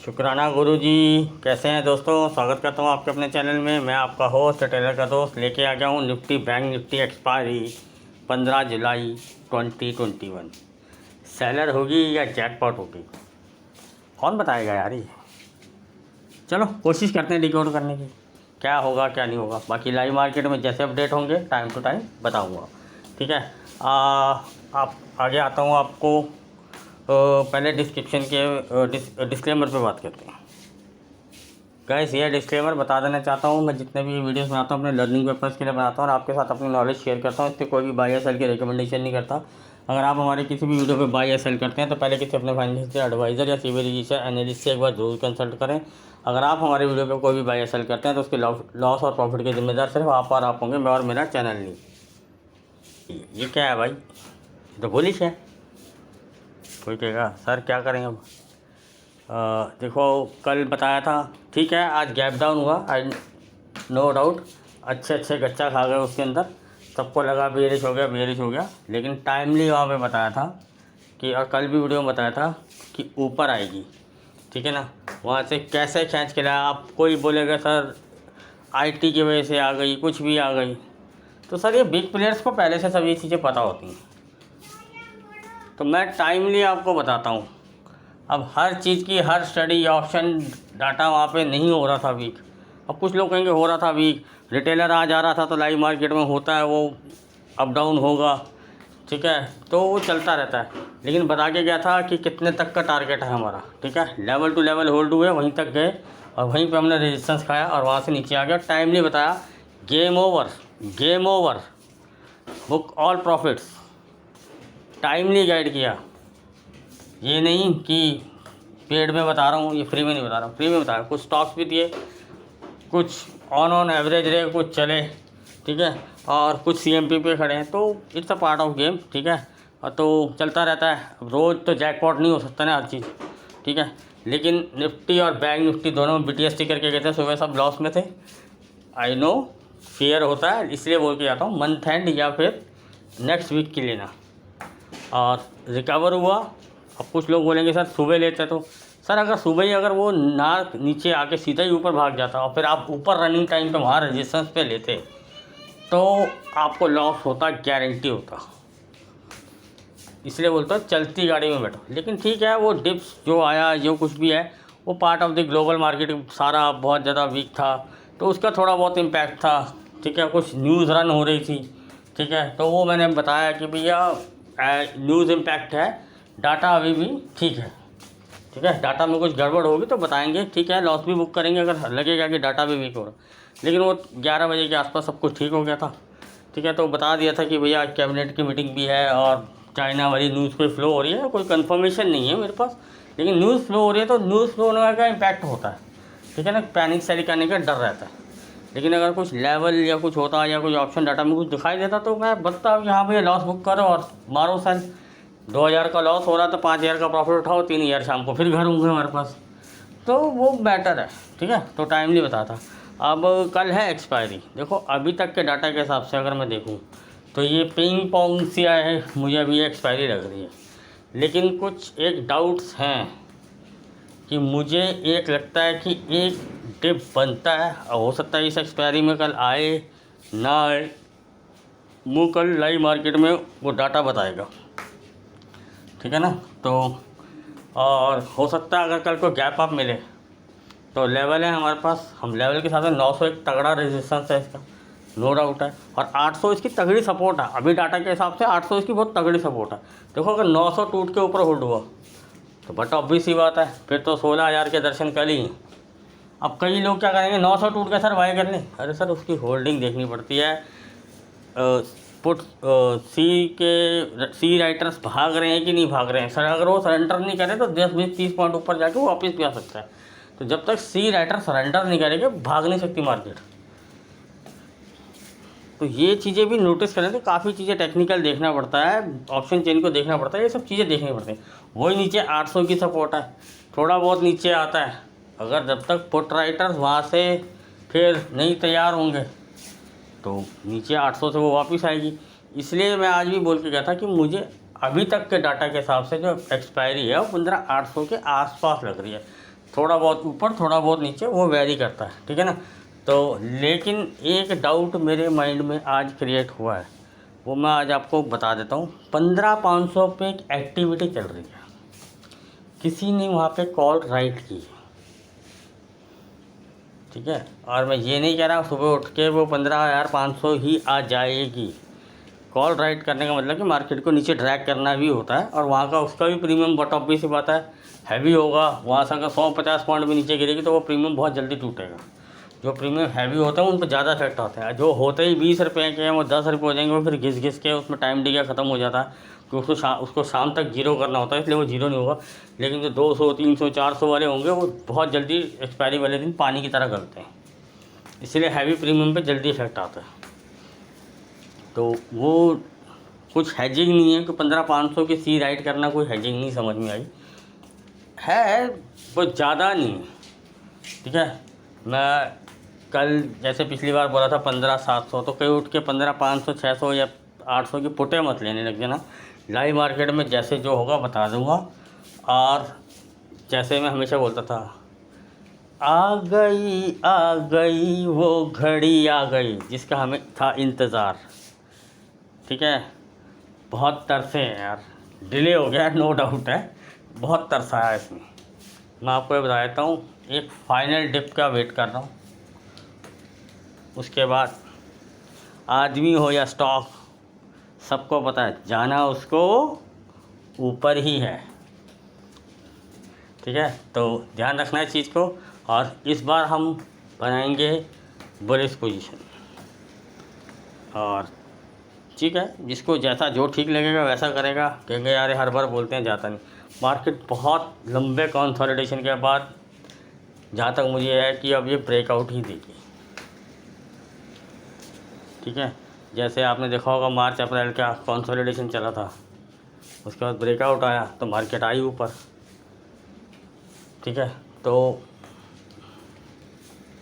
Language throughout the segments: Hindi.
शुक्राना गुरुजी। कैसे हैं दोस्तों, स्वागत करता हूं आपके अपने चैनल में। मैं आपका होस्ट टेलर का दोस्त लेके आ गया हूं निफ्टी बैंक निफ्टी एक्सपायरी 15 जुलाई 2021। सेलर होगी या जैकपॉट होगी, कौन बताएगा यार ये। चलो कोशिश करते हैं डिकोड करने की, क्या होगा क्या नहीं होगा। बाकी लाइव मार्केट में जैसे अपडेट होंगे टाइम टू टाइम बताऊँगा, ठीक है। आप आगे आता हूँ आपको। पहले डिस्क्रिप्शन के डिस्क्लेमर पे बात करते हैं। गाइस ये डिस्क्लेमर बता देना चाहता हूँ, मैं जितने भी वीडियोस बनाता हूँ अपने लर्निंग पर्पज़ के लिए बनाता हूँ और आपके साथ अपनी नॉलेज शेयर करता हूँ। इससे कोई भी बाय या सेल की रिकमेंडेशन नहीं करता। अगर आप हमारे किसी भी वीडियो पे बाय या सेल करते हैं तो पहले किसी अपने फाइनेंशियल एडवाइज़र या सिविल रजिस्टर एनालिस्ट से एक बार जरूर कंसल्ट करें। अगर आप हमारे वीडियो पर कोई भी बाय या सेल करते हैं तो उसके लॉस और प्रॉफिट के जिम्मेदार सिर्फ आप और आप होंगे, मैं और मेरा चैनल नहीं। ये क्या है भाई, तो बुलिश है। कोई कहेगा सर क्या करें अब। देखो कल बताया था, ठीक है, आज गैप डाउन हुआ, आज नो डाउट अच्छे गच्चा खा गए उसके अंदर, सबको लगा बेरिश हो गया। लेकिन टाइमली वहाँ पे बताया था कि, और कल भी वीडियो में बताया था कि ऊपर आएगी, ठीक है ना। वहाँ से कैसे खींच के लाया। आप कोई बोलेगा सर आईटी की वजह से आ गई, कुछ भी आ गई, तो सर ये बिग प्लेयर्स को पहले से सभी चीज़ें पता होती हैं, तो मैं टाइमली आपको बताता हूँ। अब हर चीज़ की हर स्टडी ऑप्शन डाटा वहाँ पे नहीं हो रहा था वीक। अब कुछ लोग कहेंगे हो रहा था वीक, रिटेलर आ जा रहा था तो लाइव मार्केट में होता है वो अप डाउन होगा, ठीक है, तो वो चलता रहता है। लेकिन बता के गया था कि कितने तक का टारगेट है हमारा, ठीक है। लेवल टू लेवल होल्ड हुए, वहीं तक गए और वहीं पे हमने रेजिस्टेंस खाया और वहाँ से नीचे आ गया। टाइमली बताया, game over, book all profits, timely guide किया। ये नहीं कि पेड में बता रहा हूँ, ये फ्री में नहीं बता रहा हूँ, फ्री में बता रहा हूँ। कुछ स्टॉक्स भी दिए, कुछ ऑन एवरेज रहे, कुछ चले, ठीक है, और कुछ सीएमपी पे खड़े हैं, तो it's a part of game, ठीक है। और तो चलता रहता है, रोज़ तो जैकपॉट नहीं हो सकता ना हर चीज़, ठीक है। लेकिन निफ्टी और बैंक निफ्टी दोनों BTST करके गए थे, सुबह सब लॉस में थे। आई नो फेयर होता है, इसलिए बोल के जाता हूँ मंथ एंड या फिर नेक्स्ट वीक की लेना। और रिकवर हुआ। अब कुछ लोग बोलेंगे सर सुबह लेते तो, सर अगर सुबह ही अगर वो ना नीचे आके सीधा ही ऊपर भाग जाता और फिर आप ऊपर रनिंग टाइम पे वहाँ रेजिस्टेंस पे लेते तो आपको लॉस होता, गारंटी होता। इसलिए बोलता हूँ चलती गाड़ी में बैठो। लेकिन ठीक है, वो डिप्स जो आया जो कुछ भी है वो part of the global market, सारा बहुत ज़्यादा वीक था तो उसका थोड़ा बहुत इम्पैक्ट था, ठीक है। कुछ न्यूज़ रन हो रही थी, ठीक है, तो वो मैंने बताया कि भैया न्यूज़ इम्पैक्ट है, डाटा अभी भी ठीक है, ठीक है। डाटा में कुछ गड़बड़ होगी तो बताएंगे, ठीक है, लॉस भी बुक करेंगे अगर लगेगा कि डाटा भी वीक हो रहा। लेकिन वो 11 बजे के आसपास सब कुछ ठीक हो गया था, ठीक है। तो बता दिया था कि भैया कैबिनेट की मीटिंग भी है और चाइना वाली न्यूज़ कोई फ्लो हो रही है, कोई कंफर्मेशन नहीं है मेरे पास, लेकिन न्यूज़ फ्लो हो रही है तो न्यूज़ फ्लो होने का इम्पैक्ट होता है, ठीक है ना। पैनिक सेल करने का डर रहता है। लेकिन अगर कुछ लेवल या कुछ होता या कुछ ऑप्शन डाटा में कुछ दिखाई देता तो मैं बताता कि हाँ भैया लॉस बुक करो और मारो सेल। 2000 का लॉस हो रहा तो 5000 का प्रॉफिट उठाओ, 3000 शाम को फिर घर होंगे हमारे पास, तो वो बेटर है, ठीक है। तो टाइमली बताता। अब कल है एक्सपायरी। देखो अभी तक के डाटा के हिसाब से अगर मैं देखूं तो ये पिंग पोंग सी आया है, मुझे अभी एक्सपायरी लग रही है। लेकिन कुछ एक डाउट्स हैं कि मुझे एक लगता है कि एक डिप बनता है, हो सकता है इस एक्सपायरी में कल आए ना आए, वो कल लाइव मार्केट में वो डाटा बताएगा, ठीक है ना। तो और हो सकता है अगर कल को गैप अप मिले तो लेवल है हमारे पास, हम लेवल के साथ 900 एक तगड़ा रेजिस्टेंस है इसका, नो डाउट है, और 800 इसकी तगड़ी सपोर्ट है। अभी डाटा के हिसाब से 800 इसकी बहुत तगड़ी सपोर्ट है। देखो अगर 900 टूट के ऊपर होल्ड हुआ तो बट ऑब्वियस सी बात है फिर तो 16000 के दर्शन कल ही। अब कई लोग क्या करेंगे, 900 टूट के सर बाय कर लें। अरे सर उसकी होल्डिंग देखनी पड़ती है। पुट सी राइटर्स भाग रहे हैं कि नहीं भाग रहे हैं। सर अगर वो सरेंडर नहीं करें तो 10-20-30 पॉइंट ऊपर जाके वो वापस भी आ सकता है। तो जब तक सी राइटर सरेंडर नहीं करेंगे भाग नहीं सकती मार्केट। तो ये चीज़ें भी नोटिस करें तो काफ़ी चीज़ें टेक्निकल देखना पड़ता है, ऑप्शन चेन को देखना पड़ता है, ये सब चीज़ें देखनी पड़ती हैं। वही नीचे 800 की सपोर्ट है, थोड़ा बहुत नीचे आता है, अगर जब तक पुट राइटर्स वहाँ से फिर नहीं तैयार होंगे तो नीचे 800 से वो वापस आएगी। इसलिए मैं आज भी बोल के गया था कि मुझे अभी तक के डाटा के हिसाब से जो एक्सपायरी है वो 15,800 के आसपास लग रही है। थोड़ा बहुत ऊपर थोड़ा बहुत नीचे वो वेरी करता है, ठीक है ना। तो लेकिन एक डाउट मेरे माइंड में आज क्रिएट हुआ है, वो मैं आज आपको बता देता हूँ। 15,500 पे एक एक्टिविटी चल रही है, किसी ने वहाँ पे कॉल राइट की, ठीक है। और मैं ये नहीं कह रहा सुबह उठ के वो 15,500 ही आ जाएगी। कॉल राइट करने का मतलब कि मार्केट को नीचे ड्रैग करना भी होता है, और वहाँ का उसका भी प्रीमियम बहुत ऑब्वियस सी बात है हैवी होगा। वहाँ से अगर 150 पॉइंट भी नीचे गिरेगी तो वो प्रीमियम बहुत जल्दी टूटेगा। जो प्रीमियम हैवी होता है उन पर ज़्यादा इफेक्ट होता है। जो होते ही 20 रुपये के वो 10 रुपये हो जाएंगे, वो फिर घिस घिस के उसमें टाइम डिले ख़त्म हो जाता है, क्योंकि उसको शाम तक जीरो करना होता है, इसलिए वो जीरो नहीं होगा। लेकिन जो 200 300 400 वाले होंगे वो बहुत जल्दी एक्सपायरी वाले दिन पानी की तरह गलते हैं, इसलिए हैवी प्रीमियम पे जल्दी इफेक्ट आता है। तो वो कुछ हैजिंग नहीं है कि 15,500 की सी राइट करना कोई हैजिंग नहीं समझ में आई है, वो ज़्यादा नहीं है, ठीक है। मैं कल जैसे पिछली बार बोला था 15,700, तो कहीं उठ के 15,500 600 या 800 की पुटे मत लेने लग जाना। लाइव मार्केट में जैसे जो होगा बता दूंगा। और जैसे मैं हमेशा बोलता था, आ गई वो घड़ी आ गई जिसका हमें था इंतज़ार, ठीक है। बहुत तरसे हैं यार, डिले हो गया नो डाउट है, बहुत तरस आया इसमें। मैं आपको ये बता देता हूँ, एक फाइनल डिप का वेट कर रहा हूँ, उसके बाद आदमी हो या स्टॉक सबको पता है जाना उसको ऊपर ही है, ठीक है। तो ध्यान रखना है इस चीज़ को। और इस बार हम बनाएंगे बुलिश पोजीशन, और ठीक है, जिसको जैसा जो ठीक लगेगा वैसा करेगा। कहेंगे यार हर बार बोलते हैं जाता नहीं। मार्केट बहुत लंबे कंसोलिडेशन के बाद जहाँ तक मुझे है कि अब ये ब्रेकआउट ही देगी, ठीक है। जैसे आपने देखा होगा मार्च अप्रैल का कंसोलिडेशन चला था, उसके बाद ब्रेकआउट आया तो मार्केट आई ऊपर, ठीक है। तो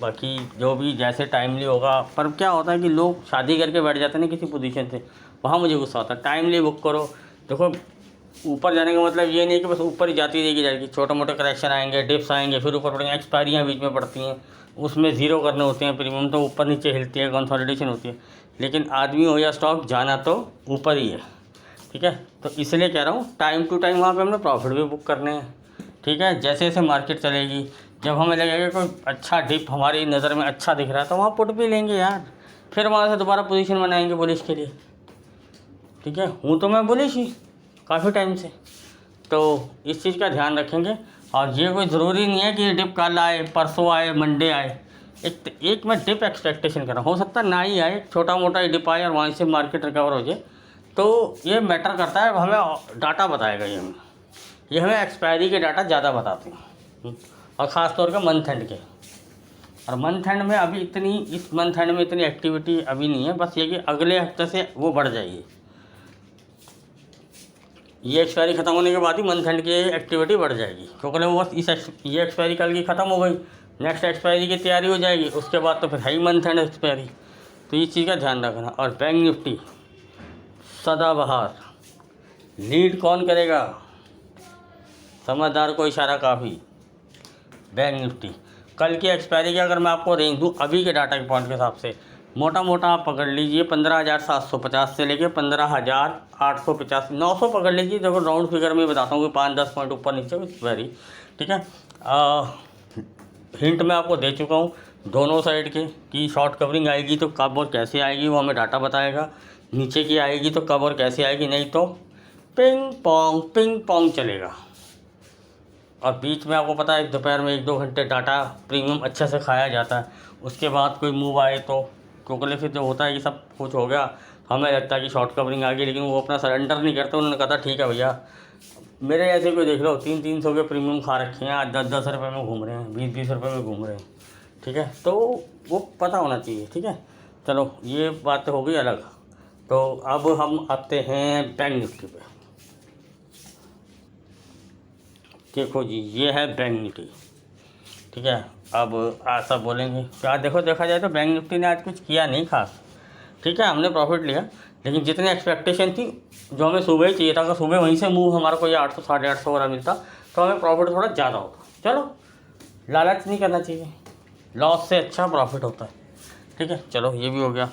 बाकी जो भी जैसे टाइमली होगा, पर क्या होता है कि लोग शादी करके बैठ जाते हैं ना किसी पोजीशन से, वहाँ मुझे गुस्सा होता है। टाइमली बुक करो। देखो ऊपर जाने का मतलब ये नहीं है कि बस ऊपर ही जाती रहेगी जाएगी, छोटे मोटे करेक्शन आएंगे, डिप्स आएंगे, फिर ऊपर पड़ेंगे, एक्सपायरियाँ बीच में पड़ती हैं, उसमें ज़ीरो करने होते हैं प्रीमियम, तो ऊपर नीचे हिलती है, कंसोलिडेशन होती है। लेकिन आदमी हो या स्टॉक जाना तो ऊपर ही है, ठीक है। तो इसलिए कह रहा हूँ टाइम टू टाइम वहाँ पर हमने प्रॉफिट भी बुक करने हैं, ठीक है। जैसे जैसे मार्केट चलेगी, जब हमें लगेगा कोई अच्छा डिप हमारी नज़र में अच्छा दिख रहा है तो वहाँ पुट भी लेंगे यार, फिर वहाँ से दोबारा पोजीशन बनाएंगे बुलिश के लिए, ठीक है। हूँ तो मैं बुलिश ही काफ़ी टाइम से, तो इस चीज़ का ध्यान रखेंगे। और ये कोई ज़रूरी नहीं है कि डिप कल आए, परसों आए, मंडे आए। एक मैं डिप एक्सपेक्टेशन कर रहा हूँ, हो सकता है ना ही आए, छोटा मोटा ही डिप आए और वहाँ से मार्केट रिकवर हो जाए। तो ये मैटर करता है, हमें डाटा बताएगा ये हमें एक्सपायरी के डाटा ज़्यादा बताते हैं, और ख़ास तौर पे मंथ एंड के। और मंथ एंड में अभी इस मंथ एंड में इतनी एक्टिविटी अभी नहीं है, बस ये कि अगले हफ्ते से वो बढ़ जाएगी। ये एक्सपायरी ख़त्म होने के बाद ही मंथ एंड की एक्टिविटी बढ़ जाएगी, क्योंकि वो बस ये एक्सपायरी कल की ख़त्म हो गई, नेक्स्ट एक्सपायरी की तैयारी हो जाएगी, उसके बाद तो फिर है ही मंथ एंड एक्सपायरी। तो इस चीज़ का ध्यान रखना। और बैंक निफ्टी सदाबहार, लीड कौन करेगा? समझदार को इशारा काफ़ी। बैंक निफ्टी कल की एक्सपायरी की अगर मैं आपको रेंज दूँ अभी के डाटा के पॉइंट के हिसाब से, मोटा मोटा आप पकड़ लीजिए 15,750 से लेके 15,850 900 पकड़ लीजिए। देखो राउंड फिगर में बताता हूँ कि 5-10 पॉइंट ऊपर नीचे वेरी, ठीक है। हिंट मैं आपको दे चुका हूँ दोनों साइड के, कि शॉर्ट कवरिंग आएगी तो कब और कैसे आएगी वो हमें डाटा बताएगा, नीचे की आएगी तो कब और कैसे आएगी, नहीं तो पिंग पोंग चलेगा। और बीच में आपको पता है दोपहर में 1-2 घंटे डाटा प्रीमियम अच्छे से खाया जाता है, उसके बाद कोई मूव आए तो, क्योंकि फिर जो होता है कि सब कुछ हो गया, हमें लगता है कि शॉर्ट कवरिंग आ गई, लेकिन वो अपना सरेंडर नहीं करते। उन्होंने कहा था ठीक है भैया, मेरे ऐसे कोई देख लो 300 के प्रीमियम खा रखे हैं, आज 10 रुपये में घूम रहे हैं, 20 रुपये में घूम रहे हैं, ठीक है। तो वो पता होना चाहिए, ठीक है। चलो ये बात हो गई अलग। तो अब हम आते हैं बैंक निफ्टी पे। देखो जी ये है बैंक निफ्टी, ठीक है। अब आज सब बोलेंगे क्या, देखो देखा जाए तो बैंक निफ्टी ने आज कुछ किया नहीं खास, ठीक है। हमने प्रॉफिट लिया, लेकिन जितनी एक्सपेक्टेशन थी, जो हमें सुबह ही चाहिए था, अगर सुबह वहीं से मूव हमारा कोई 800 850 वाला मिलता तो हमें प्रॉफिट थोड़ा ज़्यादा होता। चलो लालच नहीं करना चाहिए, लॉस से अच्छा प्रॉफिट होता है। ठीक है, चलो ये भी हो गया।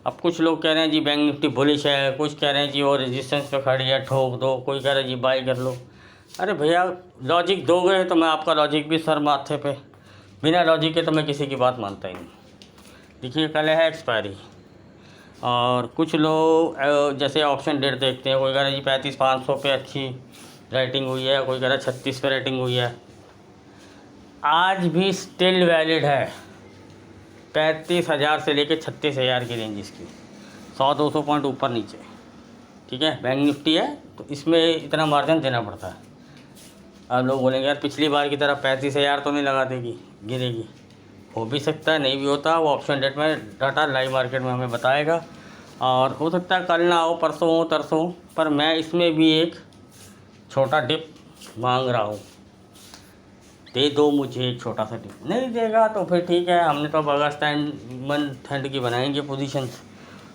अब कुछ लोग कह रहे हैं जी बैंक निफ्टी बुलिश है, कुछ कह रहे हैं जी वो रेजिस्टेंस पे खड़ी है ठोक दो, कोई कह रहा है जी बाई कर लो। अरे भैया लॉजिक दोगे तो मैं आपका लॉजिक भी सर माथे पे, बिना लॉजिक के तो मैं किसी की बात मानता ही नहीं। देखिए कल है एक्सपायरी, और कुछ लोग जैसे ऑप्शन डेट देखते हैं, कोई कह रहा है जी 35,500 पे अच्छी रेटिंग हुई है, कोई कह रहा है 36 पे रेटिंग हुई है। आज भी स्टिल वैलिड है 35,000 से लेकर 36,000 की रेंज इसकी, 100-200 पॉइंट ऊपर नीचे। ठीक है, बैंक निफ्टी है तो इसमें इतना मार्जिन देना पड़ता है। अब लोग बोलेंगे यार पिछली बार की तरह 35,000 तो नहीं लगा देगी, गिरेगी। हो भी सकता है, नहीं भी होता, वो ऑप्शन डेट में डाटा लाइव मार्केट में हमें बताएगा, और हो सकता है कल ना हो, परसों हो, तरसों हो, पर मैं इसमें भी एक छोटा डिप मांग रहा हूँ। दे दो मुझे एक छोटा सा डिप। नहीं देगा तो फिर ठीक है, हमने तो अब अगस्त मंथ एंड की बनाएंगे पोजीशंस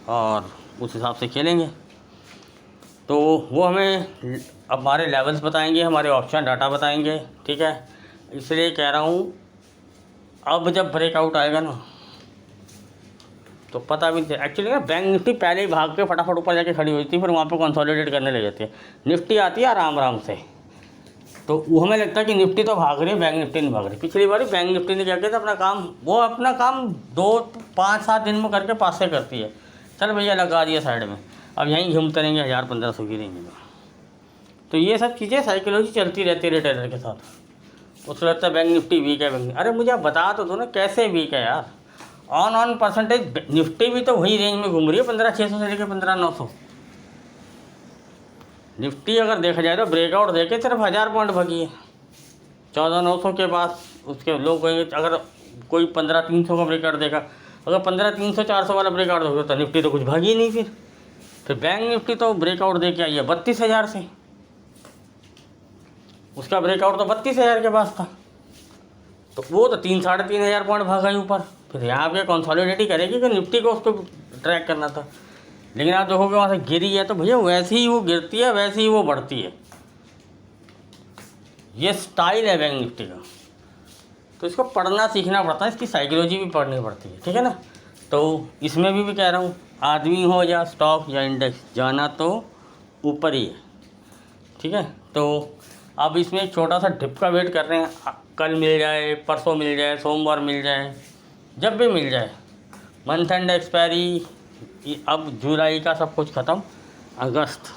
और उस हिसाब से खेलेंगे। तो वो हमें हमारे लेवल्स बताएंगे, हमारे ऑप्शन डाटा बताएंगे। ठीक है, इसलिए कह रहा हूँ अब जब ब्रेकआउट आएगा ना तो पता भी नहीं। एक्चुअली ना बैंक निफ्टी पहले ही भाग के फटाफट ऊपर जाके खड़ी हुई थी, फिर वहाँ पे कंसोलिडेट करने लग जाती है। निफ्टी आती है आराम आराम से, तो वो हमें लगता है कि निफ्टी तो भाग रही है, बैंक निफ्टी नहीं भाग रही। पिछली बार बैंक निफ्टी ने क्या किया था, अपना काम, वो अपना काम 2-5-7 दिन में करके पास से करती है। चल भैया लगा दिया साइड में, अब यहीं घूमते रहेंगे 1000-1500 की रेंज में। तो ये सब चीज़ें साइकोलॉजी चलती रहती है रिटेलर के साथ। उसको लगता है बैंक निफ्टी वीक है, बैंक। अरे मुझे आप बता तो दो ना कैसे वीक है यार। ऑन परसेंटेज निफ्टी भी तो वही रेंज में घूम रही है, 15,600 से लेकर 15,900। निफ्टी अगर देखा जाए तो ब्रेकआउट देके सिर्फ 1000 पॉइंट भगी है 14,900 के पास। उसके लोग कहेंगे अगर कोई 15,300 का ब्रेकआउट देखा, अगर 15,300-400 वाला ब्रेकआउट देखो तो निफ्टी तो कुछ भागी नहीं। फिर बैंक निफ्टी तो ब्रेकआउट दे के आई है 32,000 से, उसका ब्रेकआउट तो 32,000 के पास था, तो वो तो 3-3,500 पॉइंट भागा ही ऊपर। फिर यहाँ पे कंसोलिडेट ही करेगी कि निफ्टी को उसको ट्रैक करना था। लेकिन आप देखोगे वहाँ से गिरी है तो भैया वैसे ही वो गिरती है, वैसे ही वो बढ़ती है। ये स्टाइल है बैंक निफ्टी का, तो इसको पढ़ना सीखना पड़ता है, इसकी साइकोलॉजी भी पढ़नी पड़ती है। ठीक है ना, तो इसमें भी कह रहा हूँ, आदमी हो या स्टॉक या इंडेक्स, जाना तो ऊपर ही है। ठीक है, तो अब इसमें एक छोटा सा डिप का वेट कर रहे हैं, कल मिल जाए, परसों मिल जाए, सोमवार मिल जाए, जब भी मिल जाए। मंथ एंड एक्सपायरी अब जुलाई का सब कुछ ख़त्म, अगस्त,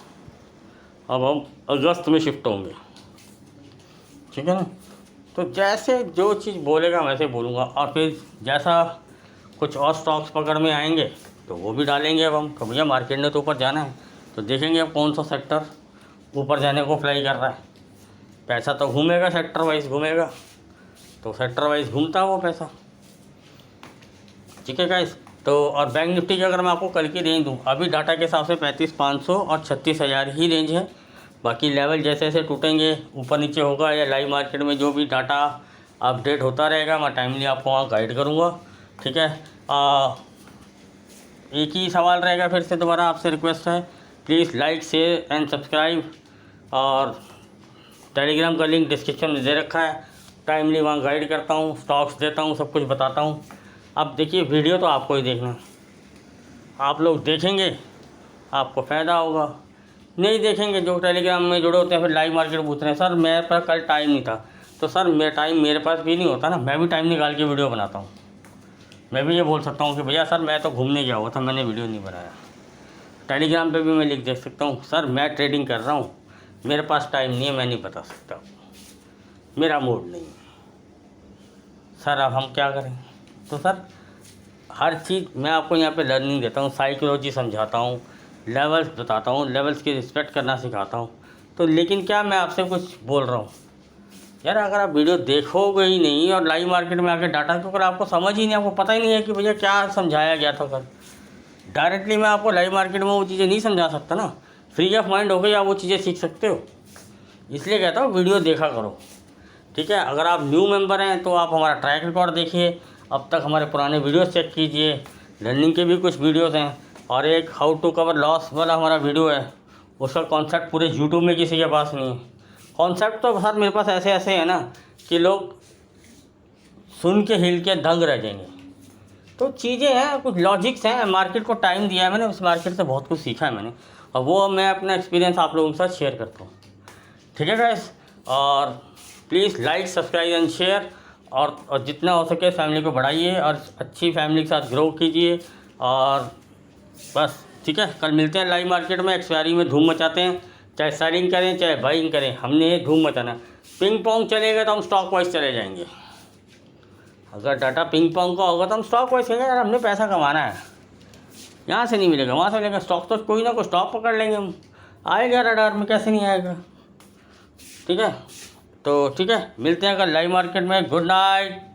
अब हम अगस्त में शिफ्ट होंगे। ठीक है ना, तो जैसे जो चीज़ बोलेगा वैसे बोलूँगा, और फिर जैसा कुछ और स्टॉक्स पकड़ में आएंगे तो वो भी डालेंगे। अब हम तो भैया मार्केट ने तो ऊपर जाना है, तो देखेंगे अब कौन सा सेक्टर ऊपर जाने को फ्लाई कर रहा है। पैसा तो घूमेगा, सेक्टर वाइज घूमेगा, तो सेक्टर वाइज घूमता है वो पैसा। ठीक है गाइस, तो और बैंक निफ्टी की अगर मैं आपको कल की रेंज दूँ, अभी डाटा के हिसाब से 35,500 और 36,000 ही रेंज है। बाकी लेवल जैसे जैसे टूटेंगे ऊपर नीचे होगा, या लाइव मार्केट में जो भी डाटा अपडेट होता रहेगा मैं टाइमली आपको वहाँ गाइड करूँगा। ठीक है, एक ही सवाल रहेगा, फिर से दोबारा आपसे रिक्वेस्ट है, please like share and subscribe, और टेलीग्राम का लिंक डिस्क्रिप्शन में दे रखा है। टाइमली वहाँ गाइड करता हूँ, स्टॉक्स देता हूँ, सब कुछ बताता हूँ। अब देखिए वीडियो तो आपको ही देखना, आप लोग देखेंगे आपको फ़ायदा होगा, नहीं देखेंगे जो टेलीग्राम में जुड़े होते हैं फिर लाइव मार्केट पूछ रहे हैं सर मेरे पास कल टाइम नहीं था। तो सर मेरे पास भी नहीं होता ना, मैं भी टाइम निकाल के वीडियो बनाता हूँ। मैं भी ये बोल सकता हूँ कि भैया सर मैं तो घूमने गया हुआ था, मैंने वीडियो नहीं बनाया। टेलीग्राम पे भी मैं लिख दे सकता हूँ सर मैं ट्रेडिंग कर रहा हूँ, मेरे पास टाइम नहीं है, मैं नहीं बता सकता, मेरा मूड नहीं है। सर अब हम क्या करें? तो सर हर चीज़ मैं आपको यहाँ पे लर्निंग देता हूँ, साइकोलॉजी समझाता हूँ, लेवल्स बताता हूँ, लेवल्स की रिस्पेक्ट करना सिखाता हूँ। तो लेकिन क्या मैं आपसे कुछ बोल रहा हूँ यार, अगर आप वीडियो देखोगे ही नहीं और लाइव मार्केट में आके डाटा क्योंकि आपको समझ ही नहीं, आपको पता ही नहीं है कि भैया क्या समझाया गया था कल। डायरेक्टली मैं आपको लाइव मार्केट में वो चीज़ें नहीं समझा सकता ना, फ्री ऑफ माइंड हो गई आप वो चीज़ें सीख सकते हो। इसलिए कहता हूँ वीडियो देखा करो। ठीक है, अगर आप न्यू मेंबर हैं तो आप हमारा ट्रैक रिकॉर्ड देखिए, अब तक हमारे पुराने वीडियोस चेक कीजिए, लर्निंग के भी कुछ वीडियोस हैं, और एक हाउ टू कवर लॉस वाला हमारा वीडियो है, उसका कॉन्सेप्ट पूरे यूट्यूब में किसी के पास नहीं है। कॉन्सेप्ट तो सर मेरे पास ऐसे ऐसे है ना कि लोग सुन के हिल के दंग रह जाएंगे। तो चीज़ें हैं, कुछ लॉजिक्स हैं, मार्केट को टाइम दिया है मैंने, उस मार्केट से बहुत कुछ सीखा है मैंने, और वो मैं अपना एक्सपीरियंस आप लोगों के साथ शेयर करता हूँ। ठीक है गाइस, और please like, subscribe and share, और जितना हो सके फैमिली को बढ़ाइए और अच्छी फैमिली के साथ ग्रो कीजिए। और बस ठीक है, कल मिलते हैं लाइव मार्केट में, एक्सपायरी में धूम मचाते हैं, चाहे सेलिंग करें चाहे बाइंग करें, हमने धूम मचाना। पिंग पोंग चलेगा तो हम स्टॉक वाइज चले जाएंगे। अगर डाटा पिंग पोंग का होगा तो हम स्टॉक वाइज कहेंगे यार हमने पैसा कमाना है, यहाँ से नहीं मिलेगा वहाँ से मिलेगा, स्टॉक तो कोई ना कोई स्टॉक पकड़ लेंगे हम, आएगा रडार में, कैसे नहीं आएगा। ठीक है, तो ठीक है, मिलते हैं कल लाइव मार्केट में। Good night.